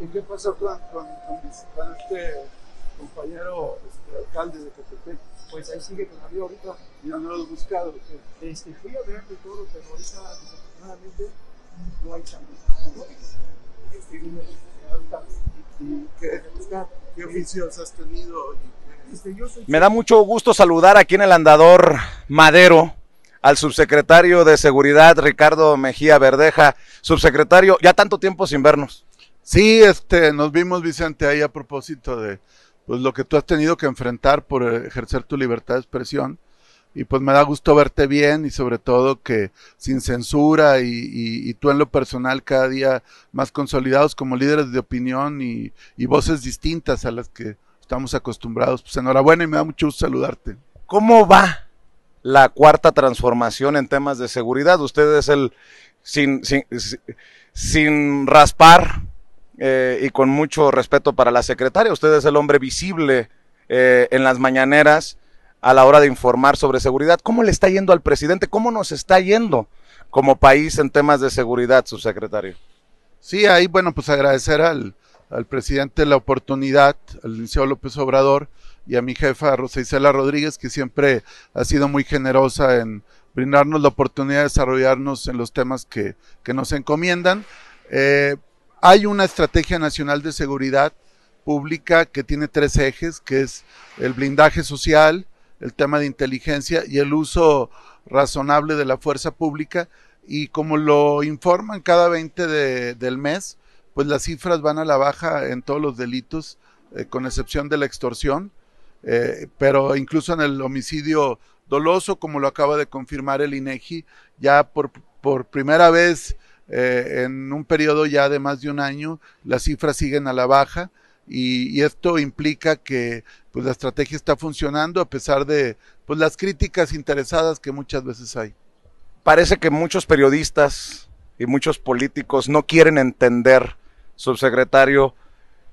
¿Y qué pasó con este compañero alcalde de Catepec? Pues ahí sigue todavía ahorita. ¿Ya no lo has buscado? Fui a verlo y todo, pero ahorita desafortunadamente no hay chamba. ¿Qué oficios has tenido? Me da mucho gusto saludar aquí en el Andador Madero al subsecretario de Seguridad, Ricardo Mejía Verdeja. Subsecretario, ya tanto tiempo sin vernos. Sí, nos vimos, Vicente, ahí a propósito de pues lo que tú has tenido que enfrentar por ejercer tu libertad de expresión, y pues me da gusto verte bien y sobre todo que sin censura y tú en lo personal cada día más consolidados como líderes de opinión y voces distintas a las que estamos acostumbrados. Pues enhorabuena y me da mucho gusto saludarte. ¿Cómo va la cuarta transformación en temas de seguridad? Usted es el, sin raspar y con mucho respeto para la secretaria, usted es el hombre visible en las mañaneras a la hora de informar sobre seguridad. ¿Cómo le está yendo al presidente? ¿Cómo nos está yendo como país en temas de seguridad, subsecretario? Sí, ahí bueno, pues agradecer al presidente la oportunidad, al licenciado López Obrador y a mi jefa Rosa Isela Rodríguez, que siempre ha sido muy generosa en brindarnos la oportunidad de desarrollarnos en los temas que nos encomiendan. Hay una estrategia nacional de seguridad pública que tiene 3 ejes, que es el blindaje social, el tema de inteligencia y el uso razonable de la fuerza pública, y como lo informan cada 20 del mes, pues las cifras van a la baja en todos los delitos, con excepción de la extorsión, pero incluso en el homicidio doloso, como lo acaba de confirmar el INEGI, ya por primera vez en un periodo ya de más de un año, las cifras siguen a la baja, y esto implica que pues la estrategia está funcionando a pesar de pues las críticas interesadas que muchas veces hay. Parece que muchos periodistas y muchos políticos no quieren entender, subsecretario,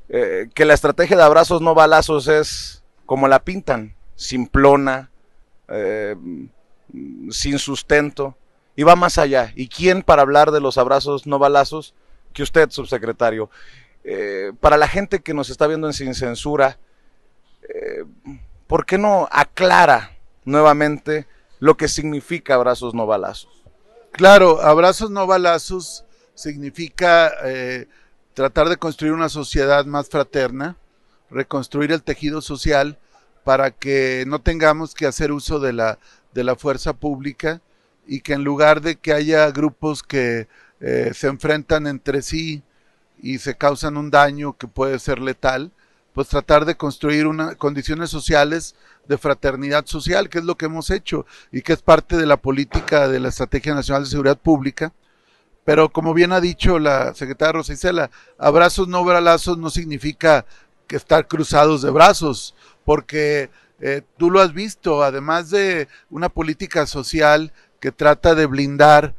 que la estrategia de abrazos no balazos es como la pintan, simplona, sin sustento, y va más allá. ¿Y quién para hablar de los abrazos no balazos que usted, subsecretario? Para la gente que nos está viendo en Sin Censura, ¿por qué no aclara nuevamente lo que significa abrazos no balazos? Claro, abrazos no balazos significa tratar de construir una sociedad más fraterna, reconstruir el tejido social para que no tengamos que hacer uso de la fuerza pública, y que en lugar de que haya grupos que se enfrentan entre sí y se causan un daño que puede ser letal, pues tratar de construir condiciones sociales de fraternidad social, que es lo que hemos hecho y que es parte de la política de la Estrategia Nacional de Seguridad Pública. Pero como bien ha dicho la secretaria Rosa Isela, abrazos no balazos no significa que estar cruzados de brazos, porque tú lo has visto, además de una política social que trata de blindar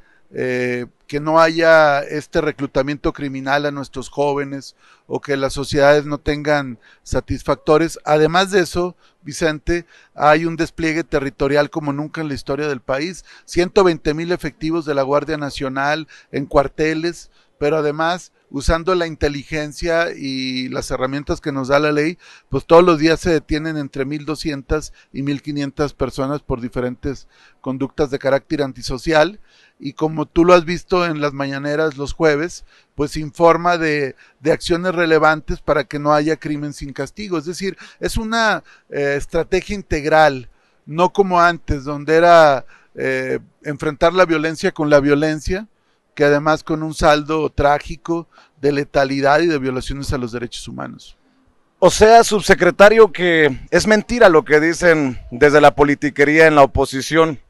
que no haya este reclutamiento criminal a nuestros jóvenes o que las sociedades no tengan satisfactores. Además de eso, Vicente, hay un despliegue territorial como nunca en la historia del país, 120,000 efectivos de la Guardia Nacional en cuarteles, pero además usando la inteligencia y las herramientas que nos da la ley, pues todos los días se detienen entre 1,200 y 1,500 personas por diferentes conductas de carácter antisocial, y como tú lo has visto en las mañaneras los jueves, pues informa de acciones relevantes para que no haya crimen sin castigo. Es decir, es una estrategia integral, no como antes, donde era enfrentar la violencia con la violencia, que además con un saldo trágico de letalidad y de violaciones a los derechos humanos. O sea, subsecretario, que es mentira lo que dicen desde la politiquería en la oposición,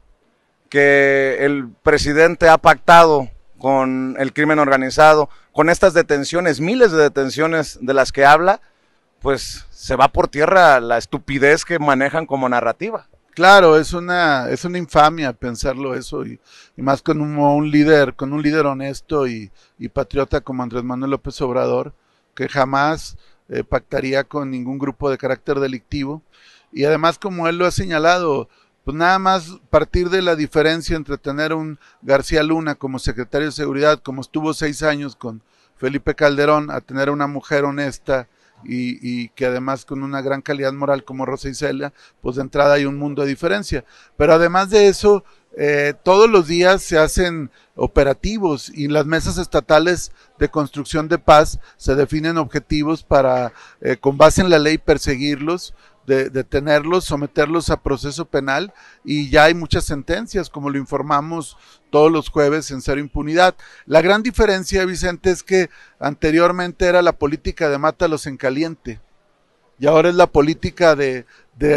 que el presidente ha pactado con el crimen organizado, con estas detenciones, miles de detenciones de las que habla, pues se va por tierra la estupidez que manejan como narrativa. Claro, es una infamia pensarlo eso, y más con un líder honesto y patriota como Andrés Manuel López Obrador, que jamás pactaría con ningún grupo de carácter delictivo, y además, como él lo ha señalado, pues nada más partir de la diferencia entre tener un García Luna como secretario de Seguridad, como estuvo 6 años con Felipe Calderón, a tener una mujer honesta y que además con una gran calidad moral como Rosa Isela, pues de entrada hay un mundo de diferencia. Pero además de eso, todos los días se hacen operativos y las mesas estatales de construcción de paz se definen objetivos para, con base en la ley, perseguirlos, detenerlos, someterlos a proceso penal, y ya hay muchas sentencias, como lo informamos todos los jueves en Cero Impunidad. La gran diferencia, Vicente, es que anteriormente era la política de mátalos en caliente, y ahora es la política de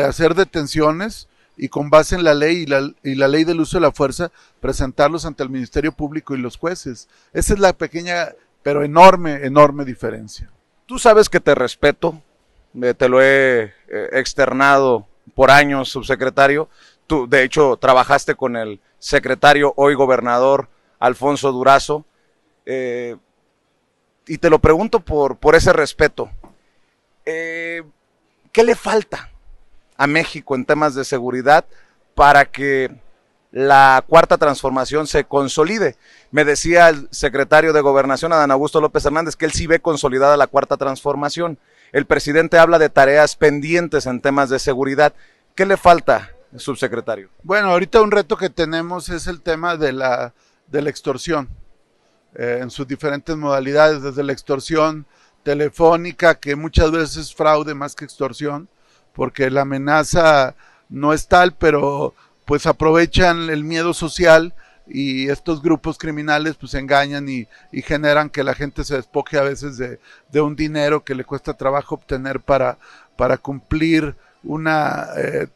hacer detenciones y con base en la ley y la ley del uso de la fuerza, presentarlos ante el Ministerio Público y los jueces. Esa es la pequeña, pero enorme, enorme diferencia. Tú sabes que te respeto, te lo he externado por años, subsecretario. Tú, de hecho, trabajaste con el secretario, hoy gobernador, Alfonso Durazo, y te lo pregunto por ese respeto. ¿Qué le falta a México en temas de seguridad para que la cuarta transformación se consolide? Me decía el secretario de Gobernación, Adán Augusto López Hernández, que él sí ve consolidada la cuarta transformación. El presidente habla de tareas pendientes en temas de seguridad. ¿Qué le falta, subsecretario? Bueno, ahorita un reto que tenemos es el tema de la extorsión, en sus diferentes modalidades, desde la extorsión telefónica, que muchas veces es fraude más que extorsión, porque la amenaza no es tal, pero pues aprovechan el miedo social y estos grupos criminales pues engañan y generan que la gente se despoje a veces de un dinero que le cuesta trabajo obtener para cumplir un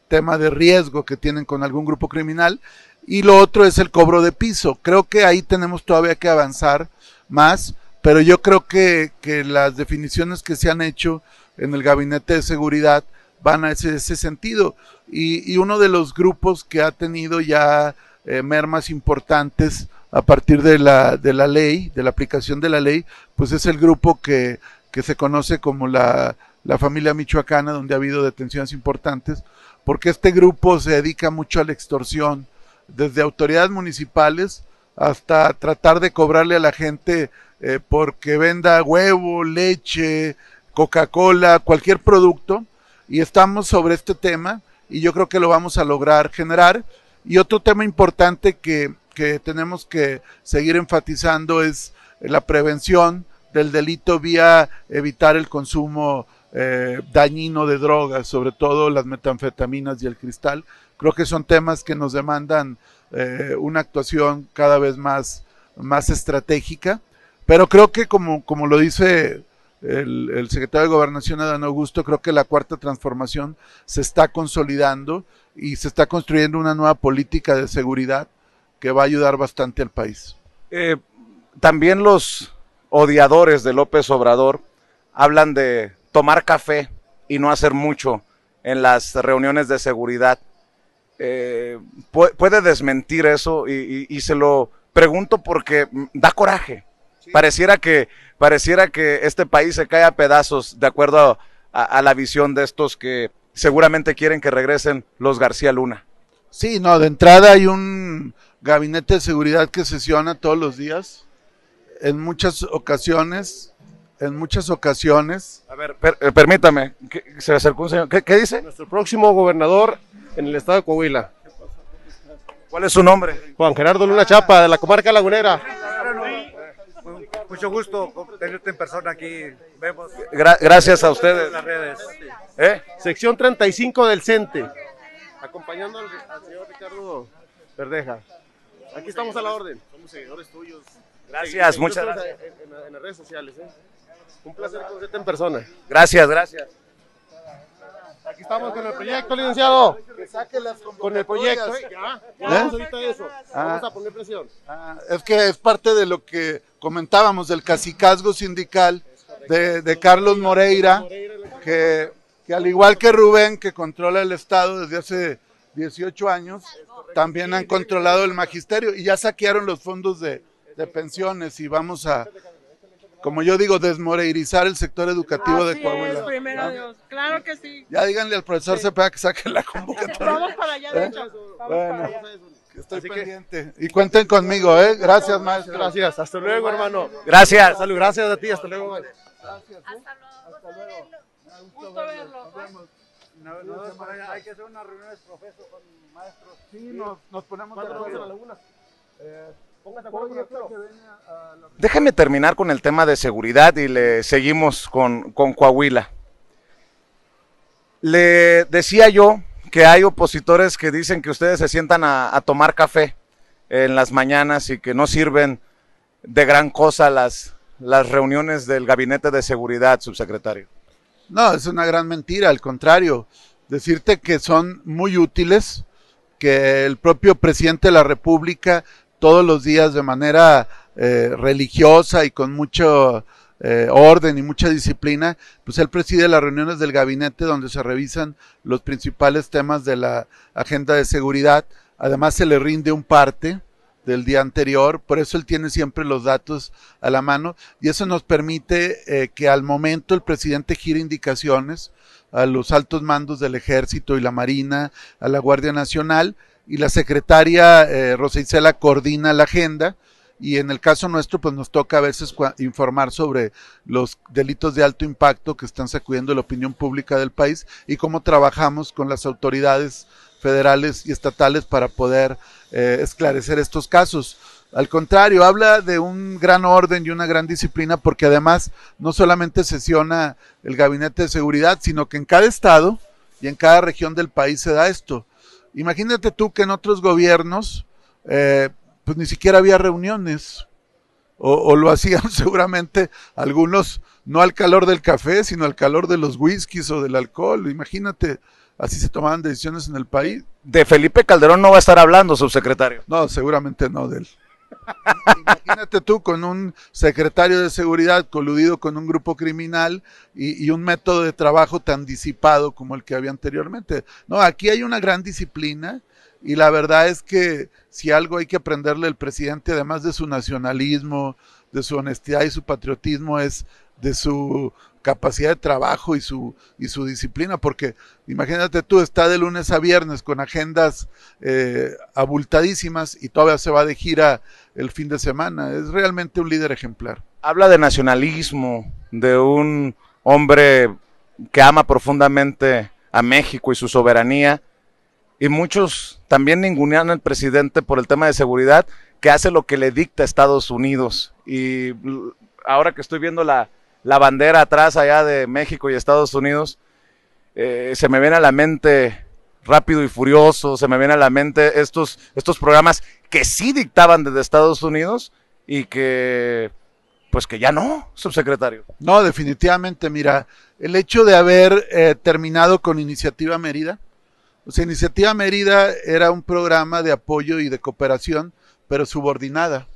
tema de riesgo que tienen con algún grupo criminal. Y lo otro es el cobro de piso. Creo que ahí tenemos todavía que avanzar más, pero yo creo que las definiciones que se han hecho en el Gabinete de Seguridad van a ese sentido, y uno de los grupos que ha tenido ya mermas importantes a partir de la ley, de la aplicación de la ley, pues es el grupo que se conoce como la familia michoacana, donde ha habido detenciones importantes, porque este grupo se dedica mucho a la extorsión, desde autoridades municipales hasta tratar de cobrarle a la gente porque venda huevo, leche, Coca-Cola, cualquier producto, y estamos sobre este tema y yo creo que lo vamos a lograr generar. Y otro tema importante que tenemos que seguir enfatizando es la prevención del delito vía evitar el consumo dañino de drogas, sobre todo las metanfetaminas y el cristal. Creo que son temas que nos demandan una actuación cada vez más estratégica, pero creo que como lo dice el secretario de Gobernación, Adán Augusto, creo que la cuarta transformación se está consolidando y se está construyendo una nueva política de seguridad que va a ayudar bastante al país. También los odiadores de López Obrador hablan de tomar café y no hacer mucho en las reuniones de seguridad. ¿Puede desmentir eso? Y se lo pregunto porque da coraje. Sí. Pareciera que este país se cae a pedazos de acuerdo a la visión de estos que seguramente quieren que regresen los García Luna. Sí, no, de entrada hay un gabinete de seguridad que sesiona todos los días, en muchas ocasiones. A ver, permítame, se le acercó un señor. ¿Qué dice? Nuestro próximo gobernador en el estado de Coahuila. ¿Cuál es su nombre? Juan Gerardo Luna Chapa, de la comarca lagunera. Mucho gusto tenerte en persona aquí. Vemos. Gracias a ustedes. Las redes. Sección 35 del CENTE, acompañando al señor Ricardo Verdeja. Aquí estamos a la orden. Somos seguidores tuyos. Gracias, muchas gracias. En las redes sociales. Un placer conocerte en persona. Gracias. Aquí estamos con el proyecto, licenciado. Que saque las con el proyecto. Ya vamos ahorita a eso. Vamos a poner presión. Es que es parte de lo que comentábamos del cacicazgo sindical de Carlos Moreira, que al igual que Rubén, que controla el Estado desde hace 18 años, también han controlado el magisterio y ya saquearon los fondos de pensiones, y vamos a como yo digo, desmoreirizar el sector educativo de Así Coahuila. es, primero Dios. Claro que sí. Ya díganle al profesor Cepeda que saque la convocatoria. Vamos para allá, de hecho. Vamos Bueno. para allá. Estoy Así que- pendiente. Y cuenten conmigo, ¿eh? Gracias, maestro. Gracias, hasta luego, hermano. Gracias. Salud, gracias a ti, hasta luego. Gusto verlo. Hay que hacer unas reuniones, profesor, con maestros. Sí, nos ponemos de ¿Cuándo vamos a la acuerdo. laguna? Póngase de acuerdo con Arturo. Déjeme terminar con el tema de seguridad y le seguimos con Coahuila. Le decía yo que hay opositores que dicen que ustedes se sientan a tomar café en las mañanas y que no sirven de gran cosa las reuniones del Gabinete de Seguridad, subsecretario. No, es una gran mentira, al contrario. Decirte que son muy útiles, que el propio presidente de la República todos los días de manera religiosa y con mucho orden y mucha disciplina, pues él preside las reuniones del gabinete donde se revisan los principales temas de la agenda de seguridad. Además se le rinde un parte del día anterior, por eso él tiene siempre los datos a la mano y eso nos permite que al momento el presidente gire indicaciones a los altos mandos del Ejército y la Marina, a la Guardia Nacional, y la secretaria Rosa Isela coordina la agenda, y en el caso nuestro pues nos toca a veces informar sobre los delitos de alto impacto que están sacudiendo la opinión pública del país y cómo trabajamos con las autoridades federales y estatales para poder esclarecer estos casos. Al contrario, habla de un gran orden y una gran disciplina porque además no solamente sesiona el Gabinete de Seguridad, sino que en cada estado y en cada región del país se da esto. Imagínate tú que en otros gobiernos pues ni siquiera había reuniones o lo hacían seguramente algunos no al calor del café, sino al calor de los whiskies o del alcohol. Imagínate, así se tomaban decisiones en el país. De Felipe Calderón no va a estar hablando, subsecretario. No, seguramente no de él. Imagínate tú con un secretario de seguridad coludido con un grupo criminal y un método de trabajo tan disipado como el que había anteriormente. No, aquí hay una gran disciplina y la verdad es que si algo hay que aprenderle al presidente, además de su nacionalismo, de su honestidad y su patriotismo, es de su capacidad de trabajo y su disciplina, porque imagínate tú, está de lunes a viernes con agendas abultadísimas y todavía se va de gira el fin de semana. Es realmente un líder ejemplar. Habla de nacionalismo, de un hombre que ama profundamente a México y su soberanía, y muchos también ningunean al presidente por el tema de seguridad, que hace lo que le dicta Estados Unidos. Y ahora que estoy viendo la bandera atrás allá de México y Estados Unidos, se me viene a la mente Rápido y Furioso, se me viene a la mente estos programas que sí dictaban desde Estados Unidos y que pues que ya no, subsecretario. No, definitivamente, mira, el hecho de haber terminado con Iniciativa Mérida, o sea, Iniciativa Mérida era un programa de apoyo y de cooperación, pero subordinada,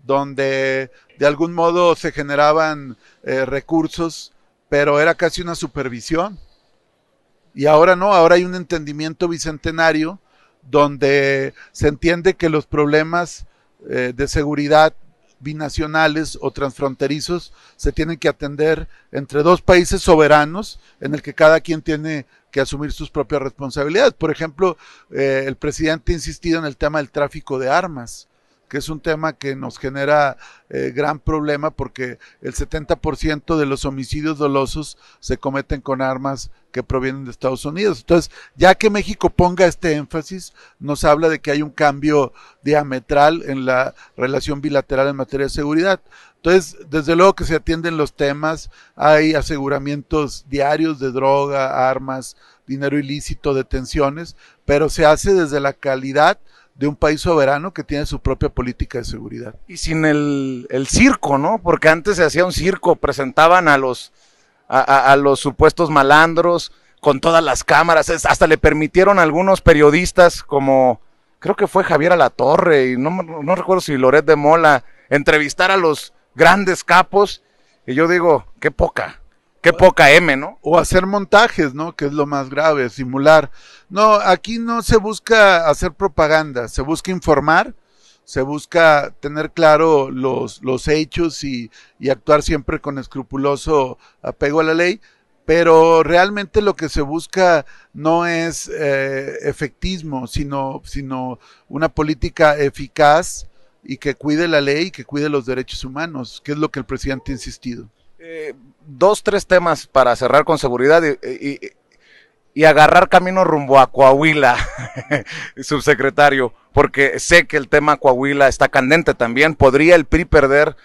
donde de algún modo se generaban recursos, pero era casi una supervisión. Y ahora no, ahora hay un entendimiento bicentenario donde se entiende que los problemas de seguridad binacionales o transfronterizos se tienen que atender entre dos países soberanos en el que cada quien tiene que asumir sus propias responsabilidades. Por ejemplo, el presidente ha insistido en el tema del tráfico de armas, que es un tema que nos genera gran problema porque el 70% de los homicidios dolosos se cometen con armas que provienen de Estados Unidos. Entonces, ya que México ponga este énfasis, nos habla de que hay un cambio diametral en la relación bilateral en materia de seguridad. Entonces, desde luego que se atienden los temas, hay aseguramientos diarios de droga, armas, dinero ilícito, detenciones, pero se hace desde la calidad de un país soberano que tiene su propia política de seguridad. Y sin el circo, ¿no? Porque antes se hacía un circo, presentaban a los supuestos malandros con todas las cámaras, hasta le permitieron a algunos periodistas como, creo que fue Javier Alatorre y no recuerdo si Loret de Mola, entrevistar a los grandes capos, y yo digo, qué poca M, ¿no? O hacer montajes, ¿no? Que es lo más grave, simular. No, aquí no se busca hacer propaganda, se busca informar se busca tener claro los hechos y actuar siempre con escrupuloso apego a la ley, pero realmente lo que se busca no es efectismo, sino una política eficaz y que cuide la ley y que cuide los derechos humanos, que es lo que el presidente ha insistido. Dos, tres temas para cerrar con seguridad y agarrar camino rumbo a Coahuila, subsecretario, porque sé que el tema Coahuila está candente también. Podría el PRI perder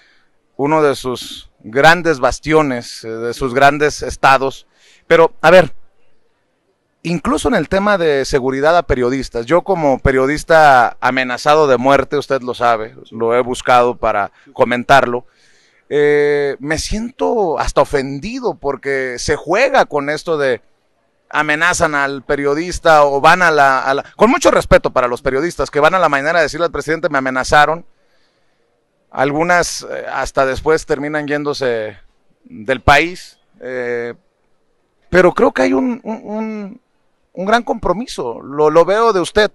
uno de sus grandes bastiones, de sus grandes estados. Pero, a ver, incluso en el tema de seguridad a periodistas, yo como periodista amenazado de muerte, usted lo sabe, lo he buscado para comentarlo, me siento hasta ofendido porque se juega con esto de amenazan al periodista o van con mucho respeto para los periodistas que van a la mañana a decirle al presidente me amenazaron. Algunas hasta después terminan yéndose del país, pero creo que hay un gran compromiso, lo veo de usted,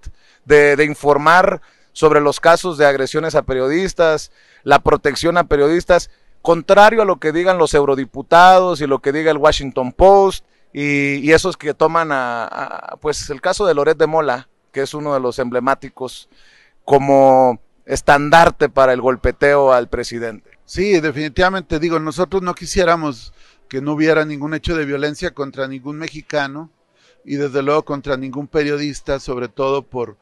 de informar sobre los casos de agresiones a periodistas, la protección a periodistas, contrario a lo que digan los eurodiputados y lo que diga el Washington Post y esos que toman pues el caso de Loret de Mola, que es uno de los emblemáticos, como estandarte para el golpeteo al presidente. Sí, definitivamente, digo, nosotros no quisiéramos que no hubiera ningún hecho de violencia contra ningún mexicano y desde luego contra ningún periodista, sobre todo por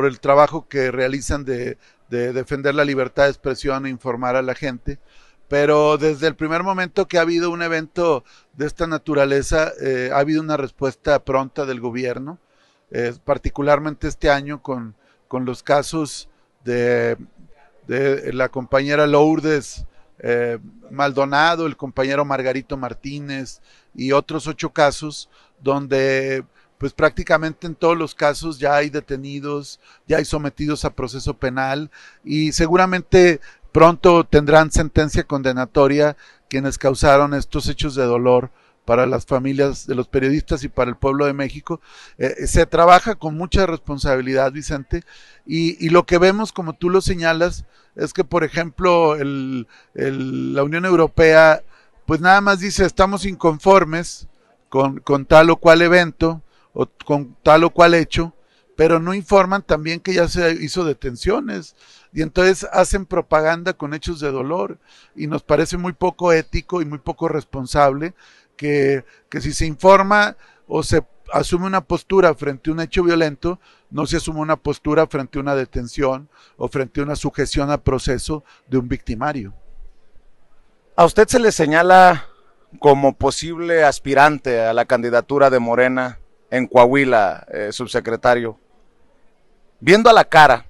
el trabajo que realizan de defender la libertad de expresión e informar a la gente. Pero desde el primer momento que ha habido un evento de esta naturaleza, ha habido una respuesta pronta del gobierno, particularmente este año con los casos de la compañera Lourdes Maldonado, el compañero Margarito Martínez y otros 8 casos donde pues prácticamente en todos los casos ya hay detenidos, ya hay sometidos a proceso penal y seguramente pronto tendrán sentencia condenatoria quienes causaron estos hechos de dolor para las familias de los periodistas y para el pueblo de México. Se trabaja con mucha responsabilidad, Vicente, y lo que vemos, como tú lo señalas, es que, por ejemplo, la Unión Europea, pues nada más dice, estamos inconformes con tal o cual evento, o con tal o cual hecho, pero no informan también que ya se hizo detenciones, y entonces hacen propaganda con hechos de dolor, y nos parece muy poco ético y muy poco responsable que si se informa o se asume una postura frente a un hecho violento, no se asume una postura frente a una detención o frente a una sujeción a proceso de un victimario. ¿A usted se le señala como posible aspirante a la candidatura de Morena en Coahuila, subsecretario? Viendo a la cara,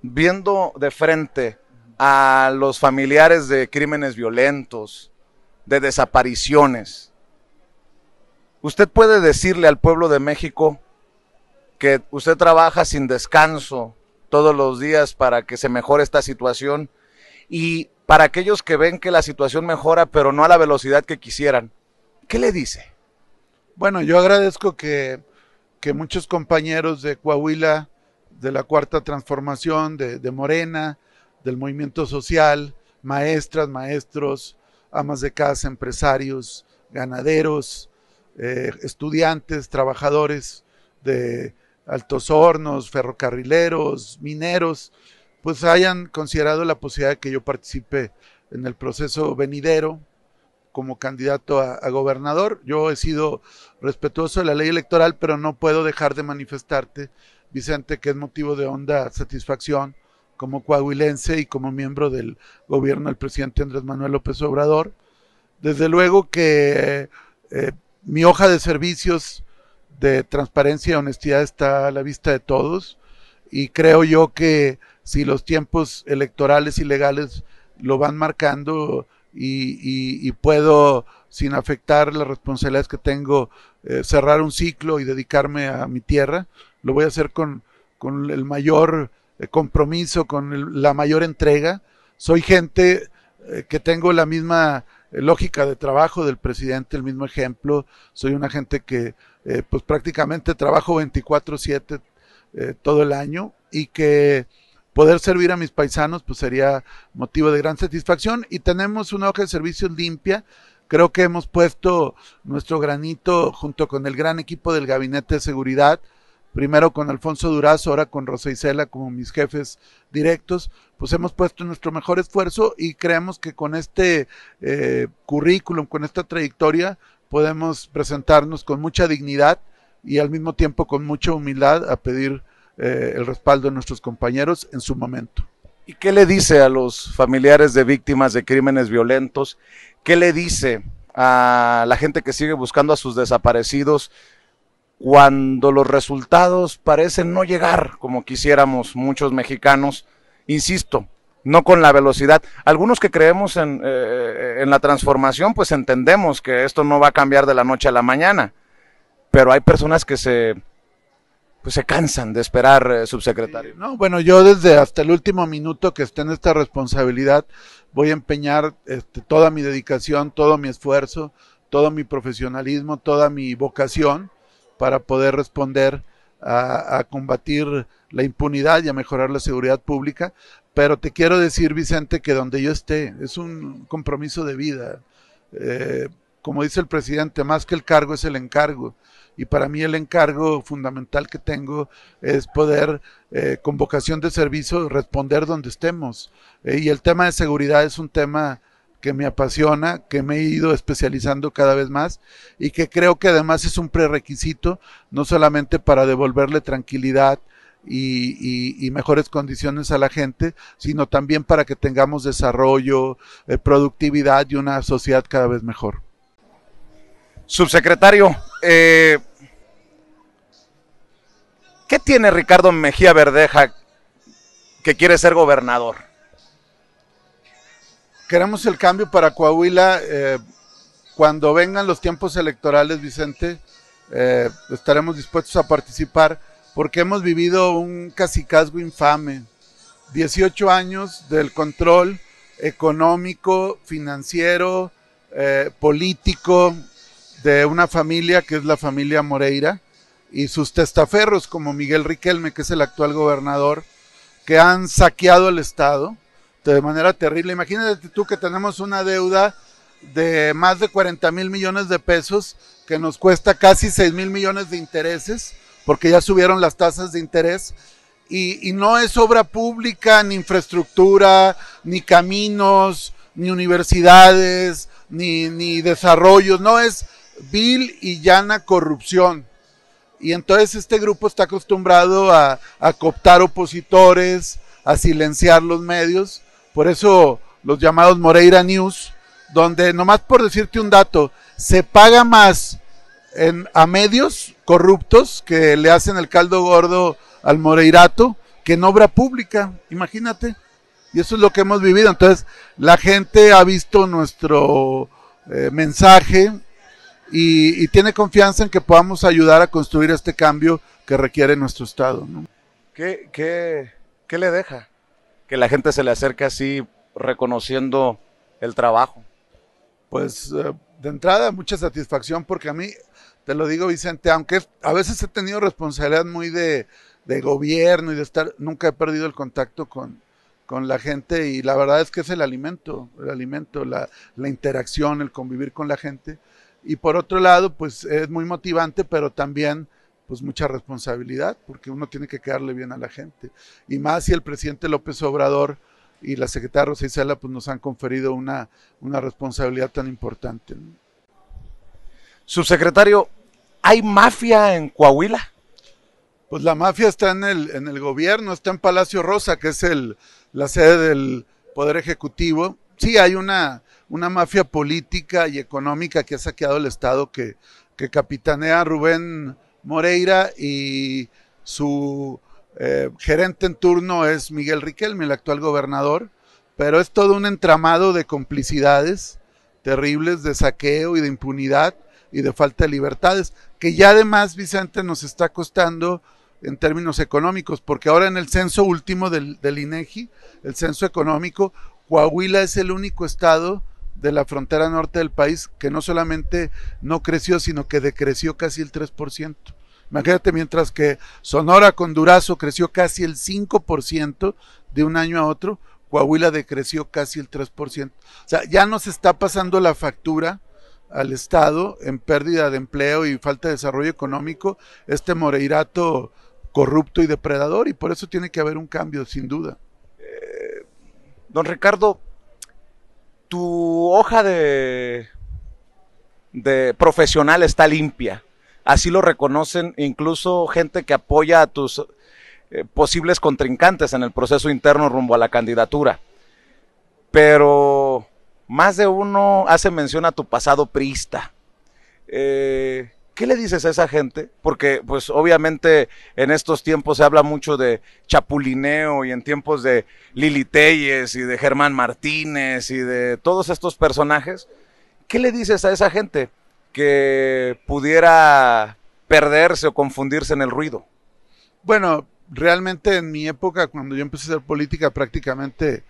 viendo de frente a los familiares de crímenes violentos, de desapariciones, ¿usted puede decirle al pueblo de México que usted trabaja sin descanso todos los días para que se mejore esta situación? Y para aquellos que ven que la situación mejora, pero no a la velocidad que quisieran, ¿qué le dice? Bueno, yo agradezco que muchos compañeros de Coahuila, de la Cuarta Transformación, de Morena, del movimiento social, maestras, maestros, amas de casa, empresarios, ganaderos, estudiantes, trabajadores de Altos Hornos, ferrocarrileros, mineros, pues hayan considerado la posibilidad de que yo participe en el proceso venidero como candidato a gobernador. Yo he sido respetuoso de la ley electoral, pero no puedo dejar de manifestarte, Vicente, que es motivo de honda satisfacción como coahuilense y como miembro del gobierno del presidente Andrés Manuel López Obrador. Desde luego que mi hoja de servicios de transparencia y honestidad está a la vista de todos y creo yo que si los tiempos electorales y legales lo van marcando y puedo, sin afectar las responsabilidades que tengo, cerrar un ciclo y dedicarme a mi tierra, lo voy a hacer con el mayor compromiso, con la mayor entrega. Soy gente que tengo la misma lógica de trabajo del presidente, el mismo ejemplo. Soy una gente que pues prácticamente trabajo 24/7 todo el año y que poder servir a mis paisanos pues sería motivo de gran satisfacción. Y tenemos una hoja de servicios limpia. Creo que hemos puesto nuestro granito junto con el gran equipo del Gabinete de Seguridad, primero con Alfonso Durazo, ahora con Rosa Isela como mis jefes directos. Pues hemos puesto nuestro mejor esfuerzo y creemos que con este currículum, con esta trayectoria, podemos presentarnos con mucha dignidad y al mismo tiempo con mucha humildad a pedir el respaldo de nuestros compañeros en su momento. ¿Y qué le dice a los familiares de víctimas de crímenes violentos? ¿Qué le dice a la gente que sigue buscando a sus desaparecidos cuando los resultados parecen no llegar como quisiéramos muchos mexicanos? Insisto, no con la velocidad. Algunos que creemos en la transformación, pues entendemos que esto no va a cambiar de la noche a la mañana, pero hay personas que se cansan de esperar, subsecretario. No, bueno, yo desde hasta el último minuto que esté en esta responsabilidad voy a empeñar toda mi dedicación, todo mi esfuerzo, todo mi profesionalismo, toda mi vocación para poder responder a combatir la impunidad y a mejorar la seguridad pública. Pero te quiero decir, Vicente, que donde yo esté es un compromiso de vida. Como dice el presidente, más que el cargo es el encargo. Y para mí el encargo fundamental que tengo es poder, con vocación de servicio, responder donde estemos. Y el tema de seguridad es un tema que me apasiona, que me he ido especializando cada vez más y que creo que además es un prerequisito, no solamente para devolverle tranquilidad y mejores condiciones a la gente, sino también para que tengamos desarrollo, productividad y una sociedad cada vez mejor. Subsecretario, ¿qué tiene Ricardo Mejía Verdeja que quiere ser gobernador? Queremos el cambio para Coahuila. Cuando vengan los tiempos electorales, Vicente, estaremos dispuestos a participar porque hemos vivido un cacicazgo infame. 18 años del control económico, financiero, político de una familia que es la familia Moreira y sus testaferros como Miguel Riquelme, que es el actual gobernador, que han saqueado el estado de manera terrible. Imagínate tú que tenemos una deuda de más de 40,000 millones de pesos que nos cuesta casi 6,000 millones de intereses porque ya subieron las tasas de interés y no es obra pública, ni infraestructura, ni caminos, ni universidades, ni desarrollos, no, es vil y llana corrupción. Y entonces este grupo está acostumbrado a cooptar opositores, a silenciar los medios, por eso los llamados Moreira News, donde nomás por decirte un dato, se paga más a medios corruptos que le hacen el caldo gordo al Moreirato que en obra pública, imagínate. Y eso es lo que hemos vivido. Entonces la gente ha visto nuestro mensaje y tiene confianza en que podamos ayudar a construir este cambio que requiere nuestro estado, ¿no? ¿Qué le deja que la gente se le acerque así reconociendo el trabajo? Pues de entrada mucha satisfacción porque a mí, te lo digo, Vicente, aunque a veces he tenido responsabilidad muy de gobierno y de estar, nunca he perdido el contacto con la gente y la verdad es que es el alimento, la interacción, el convivir con la gente. Y por otro lado, pues es muy motivante, pero también pues mucha responsabilidad, porque uno tiene que quedarle bien a la gente. Y más si el presidente López Obrador y la secretaria Rosa Isela pues nos han conferido una responsabilidad tan importante, ¿no? Subsecretario, ¿hay mafia en Coahuila? Pues la mafia está en el gobierno, está en Palacio Rosa, que es la sede del Poder Ejecutivo. Sí, hay una mafia política y económica que ha saqueado el Estado que capitanea Rubén Moreira y su gerente en turno es Miguel Riquelme, el actual gobernador, pero es todo un entramado de complicidades terribles, de saqueo y de impunidad y de falta de libertades, que ya además, Vicente, nos está costando en términos económicos, porque ahora en el censo último del INEGI, el censo económico, Coahuila es el único estado de la frontera norte del país que no solamente no creció, sino que decreció casi el 3%. Imagínate, mientras que Sonora con Durazo creció casi el 5% de un año a otro, Coahuila decreció casi el 3%. O sea, ya nos está pasando la factura al Estado en pérdida de empleo y falta de desarrollo económico, este Moreirato corrupto y depredador, y por eso tiene que haber un cambio, sin duda. Don Ricardo, tu hoja de profesional está limpia. Así lo reconocen incluso gente que apoya a tus posibles contrincantes en el proceso interno rumbo a la candidatura. Pero más de uno hace mención a tu pasado priista. ¿Qué le dices a esa gente? Porque pues obviamente en estos tiempos se habla mucho de chapulineo, y en tiempos de Lili Téllez y de Germán Martínez y de todos estos personajes. ¿Qué le dices a esa gente que pudiera perderse o confundirse en el ruido? Bueno, realmente en mi época, cuando yo empecé a hacer política, prácticamente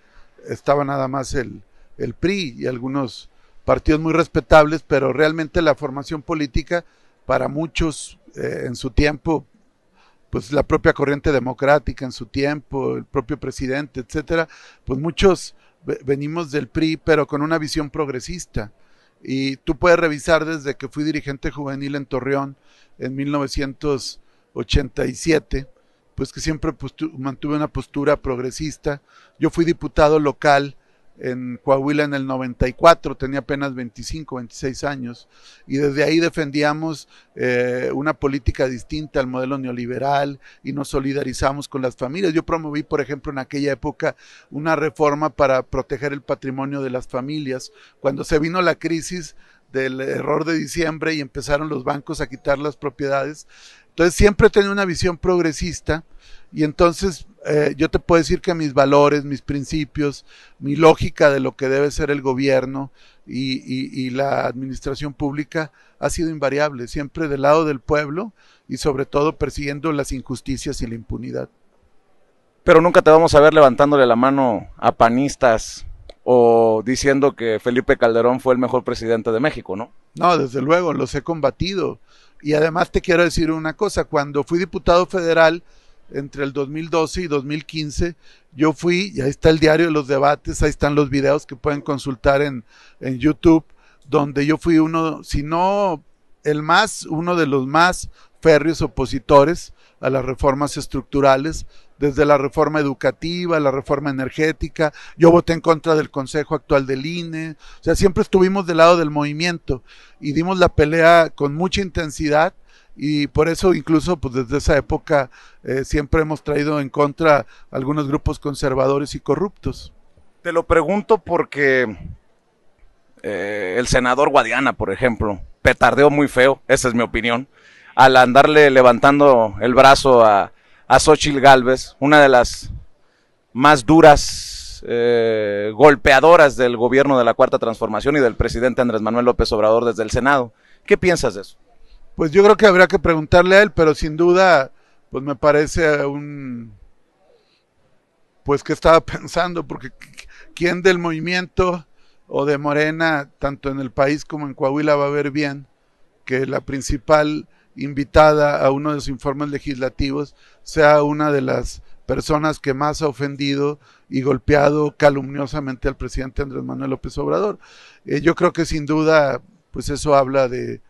estaba nada más el PRI y algunos partidos muy respetables, pero realmente la formación política para muchos en su tiempo, pues la propia corriente democrática en su tiempo, el propio presidente, etcétera, pues muchos venimos del PRI, pero con una visión progresista. Y tú puedes revisar desde que fui dirigente juvenil en Torreón en 1987, pues que siempre mantuve una postura progresista. Yo fui diputado local en Coahuila en el 94, tenía apenas 25, 26 años, y desde ahí defendíamos una política distinta al modelo neoliberal y nos solidarizamos con las familias. Yo promoví, por ejemplo, en aquella época una reforma para proteger el patrimonio de las familias. Cuando se vino la crisis del error de diciembre y empezaron los bancos a quitar las propiedades, entonces siempre he tenido una visión progresista. Y entonces yo te puedo decir que mis valores, mis principios, mi lógica de lo que debe ser el gobierno y la administración pública ha sido invariable, siempre del lado del pueblo y sobre todo persiguiendo las injusticias y la impunidad. Pero nunca te vamos a ver levantándole la mano a panistas o diciendo que Felipe Calderón fue el mejor presidente de México, ¿no? No, desde luego, los he combatido. Y además te quiero decir una cosa, cuando fui diputado federal, entre el 2012 y 2015, yo fui, y ahí está el diario de los debates, ahí están los videos que pueden consultar en YouTube, donde yo fui uno, si no uno de los más férreos opositores a las reformas estructurales, desde la reforma educativa, la reforma energética. Yo voté en contra del consejo actual del INE, o sea, siempre estuvimos del lado del movimiento y dimos la pelea con mucha intensidad. Y por eso incluso pues desde esa época siempre hemos traído en contra algunos grupos conservadores y corruptos. Te lo pregunto porque el senador Guadiana, por ejemplo, petardeó muy feo, esa es mi opinión, al andarle levantando el brazo a Xóchitl Gálvez, una de las más duras golpeadoras del gobierno de la Cuarta Transformación y del presidente Andrés Manuel López Obrador desde el Senado. ¿Qué piensas de eso? Pues yo creo que habría que preguntarle a él, pero sin duda, pues me parece pues que estaba pensando, porque ¿quién del movimiento o de Morena, tanto en el país como en Coahuila, va a ver bien que la principal invitada a uno de los informes legislativos sea una de las personas que más ha ofendido y golpeado calumniosamente al presidente Andrés Manuel López Obrador? Yo creo que sin duda, pues eso habla de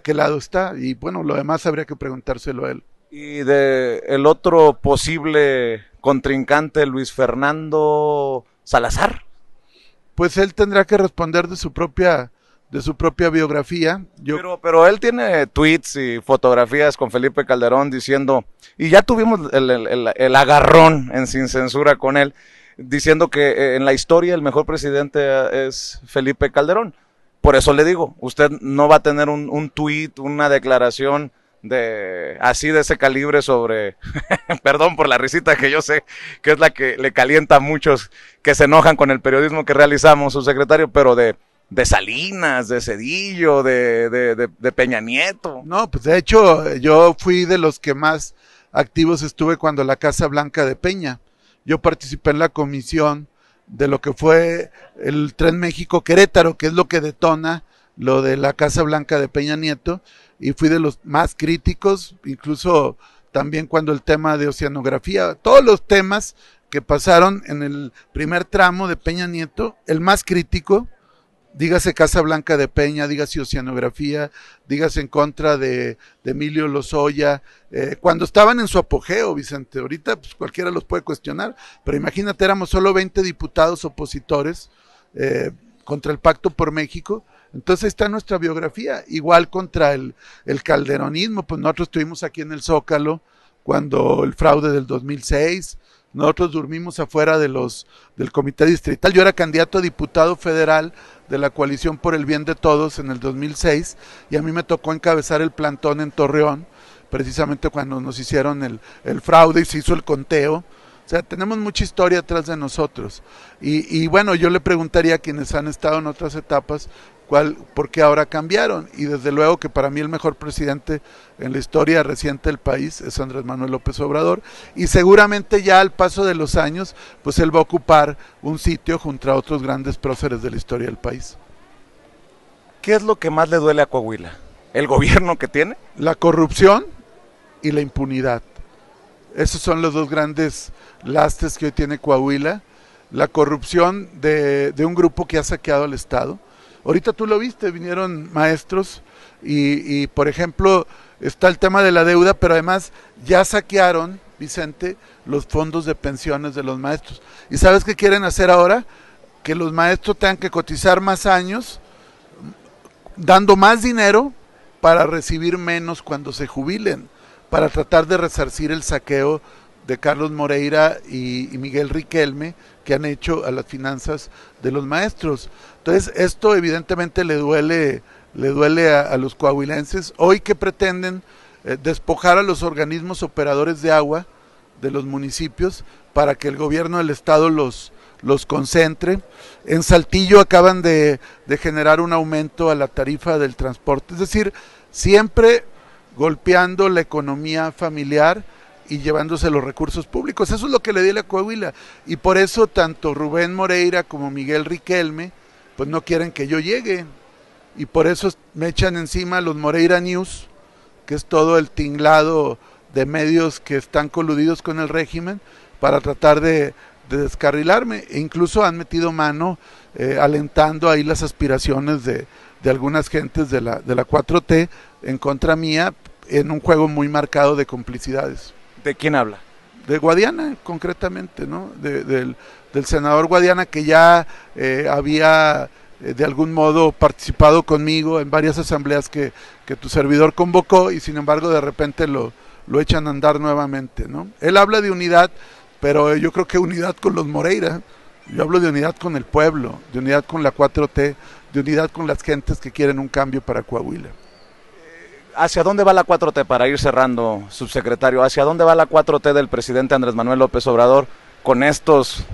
qué lado está, y bueno, lo demás habría que preguntárselo a él. Y de el otro posible contrincante, Luis Fernando Salazar. Pues él tendrá que responder de su propia biografía. Pero él tiene tweets y fotografías con Felipe Calderón diciendo, y ya tuvimos el agarrón en Sin Censura con él, diciendo que en la historia el mejor presidente es Felipe Calderón. Por eso le digo, usted no va a tener un tuit, una declaración así de ese calibre sobre, perdón por la risita que yo sé que es la que le calienta a muchos que se enojan con el periodismo que realizamos, subsecretario, pero de Salinas, de Zedillo, de Peña Nieto. No, pues de hecho yo fui de los que más activos estuve cuando la Casa Blanca de Peña. Yo participé en la comisión de lo que fue el Tren México-Querétaro, que es lo que detona lo de la Casa Blanca de Peña Nieto, y fui de los más críticos, incluso también cuando el tema de oceanografía, todos los temas que pasaron en el primer tramo de Peña Nieto, el más crítico, dígase Casa Blanca de Peña, dígase oceanografía, dígase en contra de Emilio Lozoya, cuando estaban en su apogeo, Vicente. Ahorita pues cualquiera los puede cuestionar, pero imagínate, éramos solo 20 diputados opositores contra el Pacto por México. Entonces está nuestra biografía, igual contra el calderonismo. Pues nosotros estuvimos aquí en el Zócalo cuando el fraude del 2006, nosotros dormimos afuera del comité distrital. Yo era candidato a diputado federal de la Coalición por el Bien de Todos en el 2006 y a mí me tocó encabezar el plantón en Torreón, precisamente cuando nos hicieron el fraude y se hizo el conteo. O sea, tenemos mucha historia atrás de nosotros. Y bueno, yo le preguntaría a quienes han estado en otras etapas, ¿por qué ahora cambiaron? Y desde luego que para mí el mejor presidente en la historia reciente del país es Andrés Manuel López Obrador, y seguramente ya al paso de los años, pues él va a ocupar un sitio junto a otros grandes próceres de la historia del país. ¿Qué es lo que más le duele a Coahuila? ¿El gobierno que tiene? La corrupción y la impunidad. Esos son los dos grandes lastres que hoy tiene Coahuila. La corrupción de un grupo que ha saqueado al Estado. Ahorita tú lo viste, vinieron maestros y por ejemplo está el tema de la deuda, pero además ya saquearon, Vicente, los fondos de pensiones de los maestros. ¿Y sabes qué quieren hacer ahora? Que los maestros tengan que cotizar más años, dando más dinero para recibir menos cuando se jubilen, para tratar de resarcir el saqueo de Carlos Moreira y Miguel Riquelme que han hecho a las finanzas de los maestros. Entonces esto evidentemente le duele a los coahuilenses. Hoy que pretenden despojar a los organismos operadores de agua de los municipios para que el gobierno del estado los concentre. En Saltillo acaban de generar un aumento a la tarifa del transporte, es decir, siempre golpeando la economía familiar y llevándose los recursos públicos. Eso es lo que le duele a Coahuila, y por eso tanto Rubén Moreira como Miguel Riquelme pues no quieren que yo llegue, y por eso me echan encima los Moreira News, que es todo el tinglado de medios que están coludidos con el régimen para tratar de descarrilarme, e incluso han metido mano alentando ahí las aspiraciones de algunas gentes de la 4T en contra mía, en un juego muy marcado de complicidades. ¿De quién habla? De Guadiana, concretamente, ¿no? Del senador Guadiana, que ya había de algún modo participado conmigo en varias asambleas que tu servidor convocó, y sin embargo de repente lo echan a andar nuevamente, ¿no? Él habla de unidad, pero yo creo que unidad con los Moreira. Yo hablo de unidad con el pueblo, de unidad con la 4T, de unidad con las gentes que quieren un cambio para Coahuila. ¿Hacia dónde va la 4T, para ir cerrando, subsecretario? ¿Hacia dónde va la 4T del presidente Andrés Manuel López Obrador con estos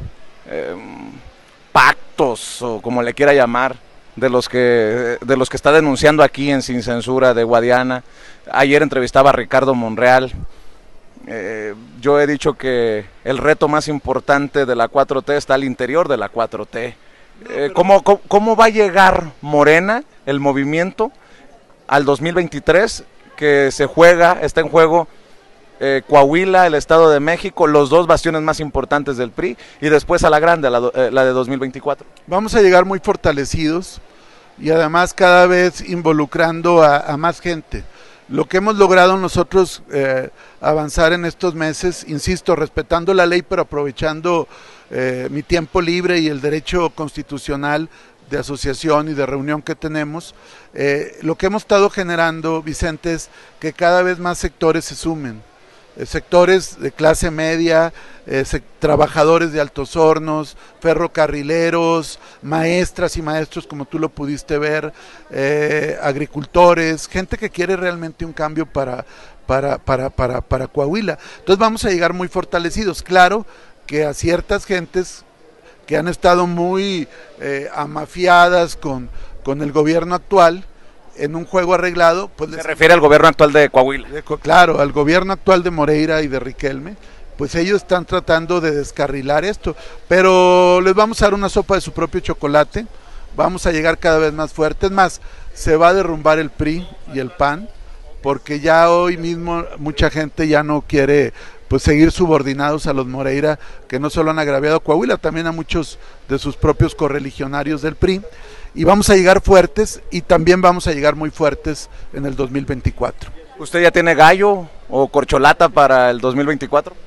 pactos, o como le quiera llamar, de los que está denunciando aquí en Sin Censura, de Guadiana? Ayer entrevistaba a Ricardo Monreal. Yo he dicho que el reto más importante de la 4T está al interior de la 4T. ¿Cómo va a llegar Morena, el movimiento, al 2023, que está en juego Coahuila, el Estado de México, los dos bastiones más importantes del PRI, y después a la grande, la de 2024? Vamos a llegar muy fortalecidos y además cada vez involucrando a más gente. Lo que hemos logrado nosotros avanzar en estos meses, insisto, respetando la ley, pero aprovechando mi tiempo libre y el derecho constitucional de asociación y de reunión que tenemos, lo que hemos estado generando, Vicente, es que cada vez más sectores se sumen, sectores de clase media, trabajadores de Altos Hornos, ferrocarrileros, maestras y maestros, como tú lo pudiste ver, agricultores, gente que quiere realmente un cambio para Coahuila. Entonces vamos a llegar muy fortalecidos. Claro que a ciertas gentes que han estado muy amafiadas con el gobierno actual, en un juego arreglado, pues se refiere al gobierno actual de Coahuila. Claro, al gobierno actual de Moreira y de Riquelme, pues ellos están tratando de descarrilar esto, pero les vamos a dar una sopa de su propio chocolate, vamos a llegar cada vez más fuertes, más se va a derrumbar el PRI y el PAN, porque ya hoy mismo mucha gente ya no quiere pues seguir subordinados a los Moreira, que no solo han agraviado a Coahuila, también a muchos de sus propios correligionarios del PRI, y vamos a llegar fuertes y también vamos a llegar muy fuertes en el 2024. ¿Usted ya tiene gallo o corcholata para el 2024?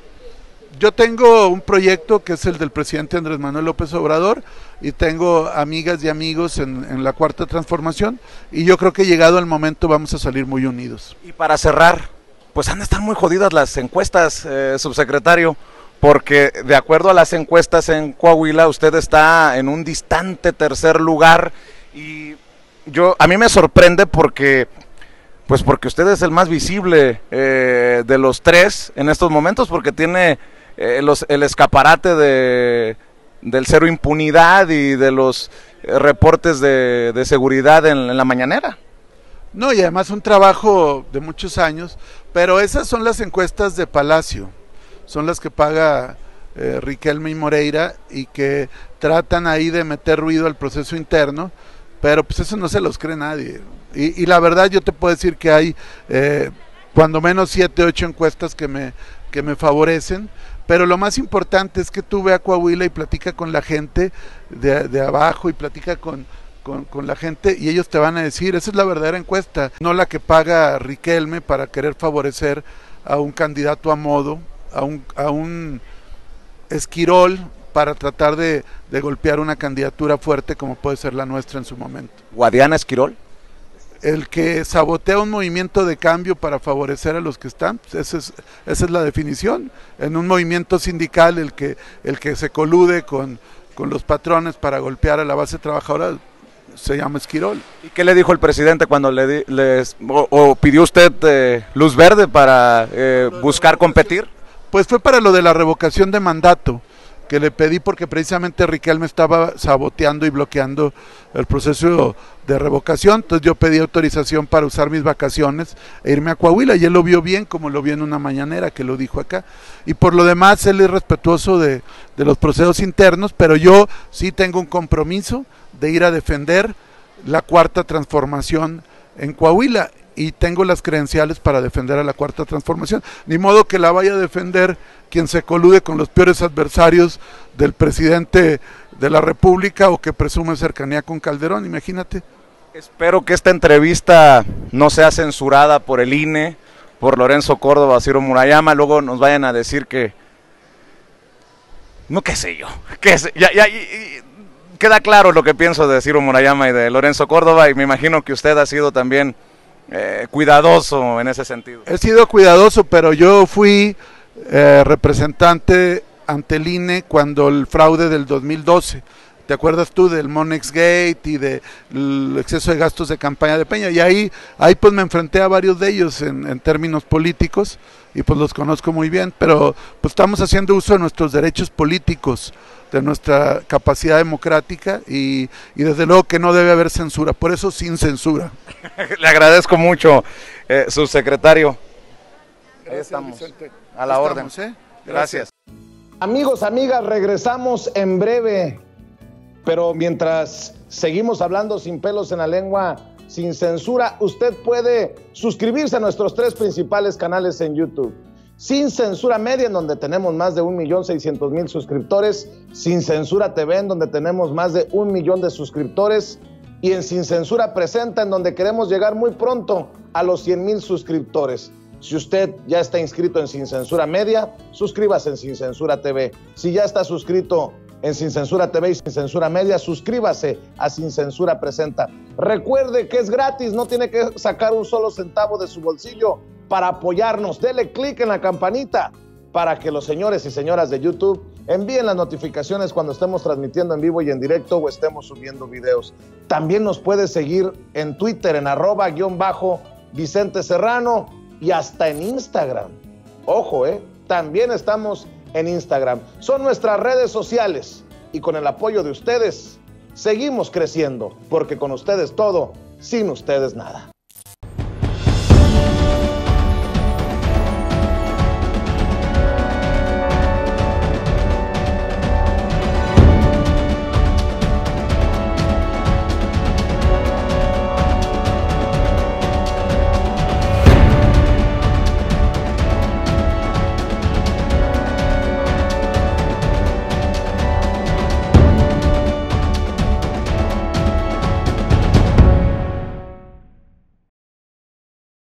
Yo tengo un proyecto que es el del presidente Andrés Manuel López Obrador y tengo amigas y amigos en la Cuarta Transformación y yo creo que llegado el momento vamos a salir muy unidos. Y para cerrar, pues han de estar muy jodidas las encuestas, subsecretario, porque de acuerdo a las encuestas en Coahuila usted está en un distante tercer lugar y a mí me sorprende porque usted es el más visible de los tres en estos momentos, porque tiene el escaparate del cero impunidad y de los reportes de seguridad en la mañanera. No, y además un trabajo de muchos años, pero esas son las encuestas de Palacio, son las que paga Riquelme y Moreira y que tratan ahí de meter ruido al proceso interno, pero pues eso no se los cree nadie. Y la verdad yo te puedo decir que hay cuando menos 7, 8 encuestas que me favorecen, pero lo más importante es que tú ve a Coahuila y platica con la gente de abajo y platica con la gente y ellos te van a decir, esa es la verdadera encuesta, no la que paga Riquelme para querer favorecer a un candidato a modo, a un esquirol para tratar de golpear una candidatura fuerte como puede ser la nuestra en su momento. ¿Guadiana Esquirol? El que sabotea un movimiento de cambio para favorecer a los que están, pues esa es la definición. En un movimiento sindical el que se colude con los patrones para golpear a la base trabajadora se llama esquirol. ¿Y qué le dijo el presidente cuando pidió usted luz verde para buscar competir? Pues fue para lo de la revocación de mandato, que le pedí porque precisamente Riquelme estaba saboteando y bloqueando el proceso de revocación, entonces yo pedí autorización para usar mis vacaciones e irme a Coahuila, y él lo vio bien, como lo vio en una mañanera, que lo dijo acá, y por lo demás él es respetuoso de los procesos internos, pero yo sí tengo un compromiso de ir a defender la Cuarta Transformación en Coahuila, y tengo las credenciales para defender a la Cuarta Transformación, ni modo que la vaya a defender quien se colude con los peores adversarios del presidente de la República o que presume cercanía con Calderón, imagínate. Espero que esta entrevista no sea censurada por el INE, por Lorenzo Córdoba, Ciro Murayama, luego nos vayan a decir que, no qué sé yo, queda claro lo que pienso de Ciro Murayama y de Lorenzo Córdoba, y me imagino que usted ha sido también cuidadoso en ese sentido. He sido cuidadoso, pero yo fui representante ante el INE cuando el fraude del 2012, ¿te acuerdas tú del Monex Gate y del exceso de gastos de campaña de Peña? Y ahí pues me enfrenté a varios de ellos en términos políticos y pues los conozco muy bien, pero pues estamos haciendo uso de nuestros derechos políticos, de nuestra capacidad democrática y desde luego que no debe haber censura, por eso sin censura. Le agradezco mucho, subsecretario. Gracias, estamos Vicente. a la orden. Gracias. Amigos, amigas, regresamos en breve, pero mientras seguimos hablando sin pelos en la lengua, sin censura, usted puede suscribirse a nuestros 3 principales canales en YouTube. Sin Censura Media, en donde tenemos más de 1.600.000 suscriptores, Sin Censura TV, en donde tenemos más de 1 millón de suscriptores, y en Sin Censura Presenta, en donde queremos llegar muy pronto a los 100,000 suscriptores. Si usted ya está inscrito en Sin Censura Media, suscríbase en Sin Censura TV. Si ya está suscrito en Sin Censura TV y Sin Censura Media, suscríbase a Sin Censura Presenta. Recuerde que es gratis, no tiene que sacar un solo centavo de su bolsillo para apoyarnos. Dele clic en la campanita para que los señores y señoras de YouTube envíen las notificaciones cuando estemos transmitiendo en vivo y en directo o estemos subiendo videos. También nos puede seguir en Twitter en @Vicente Serrano y hasta en Instagram. Ojo, también estamos en Instagram. Son nuestras redes sociales y con el apoyo de ustedes seguimos creciendo, porque con ustedes todo, sin ustedes nada.